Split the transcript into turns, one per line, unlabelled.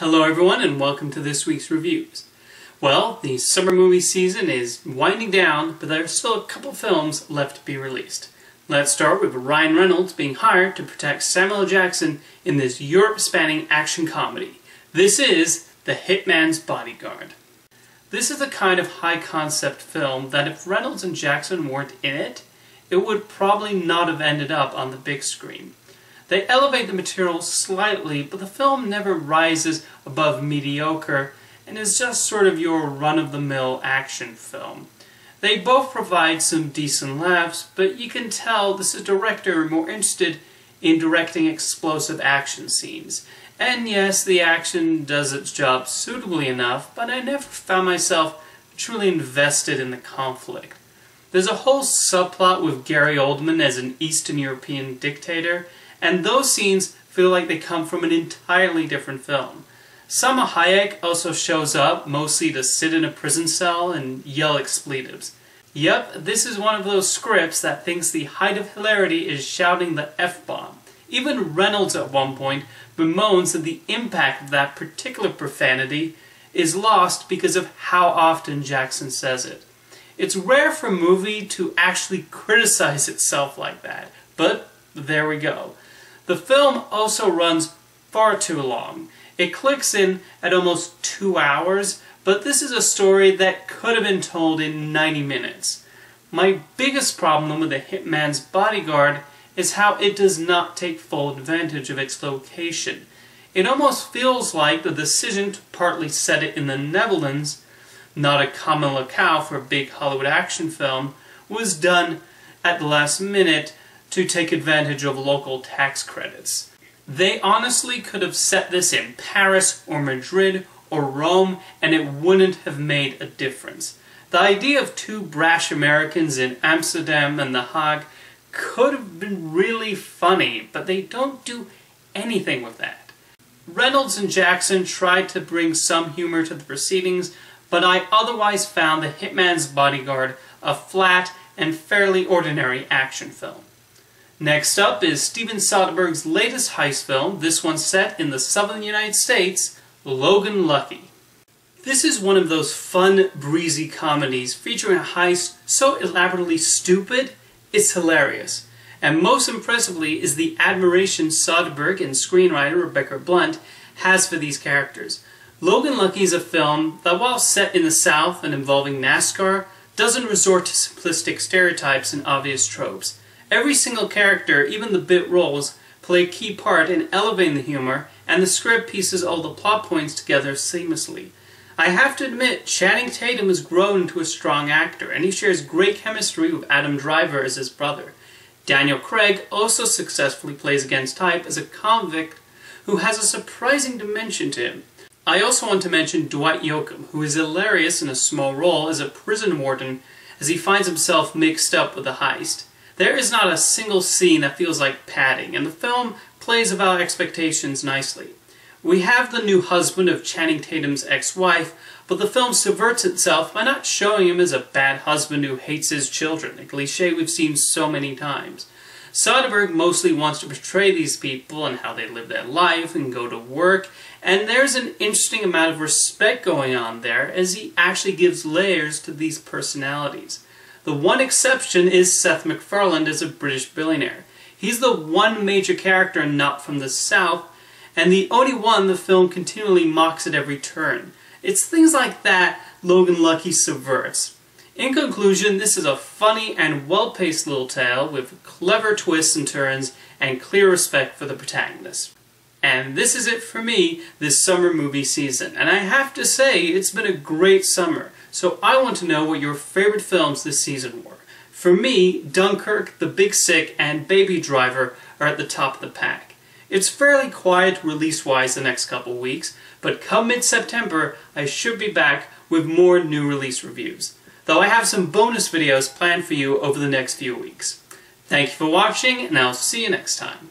Hello everyone and welcome to this week's reviews. Well, the summer movie season is winding down, but there are still a couple films left to be released. Let's start with Ryan Reynolds being hired to protect Samuel L. Jackson in this Europe-spanning action comedy. This is The Hitman's Bodyguard. This is the kind of high-concept film that if Reynolds and Jackson weren't in it, it would probably not have ended up on the big screen. They elevate the material slightly, but the film never rises above mediocre and is just sort of your run-of-the-mill action film. They both provide some decent laughs, but you can tell this is a director more interested in directing explosive action scenes. And yes, the action does its job suitably enough, but I never found myself truly invested in the conflict. There's a whole subplot with Gary Oldman as an Eastern European dictator, and those scenes feel like they come from an entirely different film. Salma Hayek also shows up, mostly to sit in a prison cell and yell expletives. Yep, this is one of those scripts that thinks the height of hilarity is shouting the F-bomb. Even Reynolds at one point bemoans that the impact of that particular profanity is lost because of how often Jackson says it. It's rare for a movie to actually criticize itself like that, but there we go. The film also runs far too long. It clicks in at almost 2 hours, but this is a story that could have been told in 90 minutes. My biggest problem with The Hitman's Bodyguard is how it does not take full advantage of its location. It almost feels like the decision to partly set it in the Netherlands, not a common locale for a big Hollywood action film, was done at the last minute to take advantage of local tax credits. They honestly could have set this in Paris or Madrid or Rome and it wouldn't have made a difference. The idea of two brash Americans in Amsterdam and The Hague could have been really funny, but they don't do anything with that. Reynolds and Jackson tried to bring some humor to the proceedings, but I otherwise found The Hitman's Bodyguard a flat and fairly ordinary action film. Next up is Steven Soderbergh's latest heist film, this one set in the southern United States, Logan Lucky. This is one of those fun, breezy comedies featuring a heist so elaborately stupid, it's hilarious. And most impressively is the admiration Soderbergh and screenwriter Rebecca Blunt has for these characters. Logan Lucky is a film that, while set in the South and involving NASCAR, doesn't resort to simplistic stereotypes and obvious tropes. Every single character, even the bit roles, play a key part in elevating the humor, and the script pieces all the plot points together seamlessly. I have to admit, Channing Tatum has grown into a strong actor, and he shares great chemistry with Adam Driver as his brother. Daniel Craig also successfully plays against type as a convict who has a surprising dimension to him. I also want to mention Dwight Yoakam, who is hilarious in a small role as a prison warden as he finds himself mixed up with a heist. There is not a single scene that feels like padding, and the film plays about expectations nicely. We have the new husband of Channing Tatum's ex-wife, but the film subverts itself by not showing him as a bad husband who hates his children, a cliché we've seen so many times. Soderbergh mostly wants to portray these people and how they live their life and go to work, and there's an interesting amount of respect going on there as he actually gives layers to these personalities. The one exception is Seth MacFarlane as a British billionaire. He's the one major character not from the South, and the only one the film continually mocks at every turn. It's things like that Logan Lucky subverts. In conclusion, this is a funny and well-paced little tale with clever twists and turns and clear respect for the protagonist. And this is it for me this summer movie season. And I have to say, it's been a great summer. So I want to know what your favorite films this season were. For me, Dunkirk, The Big Sick, and Baby Driver are at the top of the pack. It's fairly quiet release-wise the next couple weeks, but come mid-September, I should be back with more new release reviews. Though I have some bonus videos planned for you over the next few weeks. Thank you for watching, and I'll see you next time.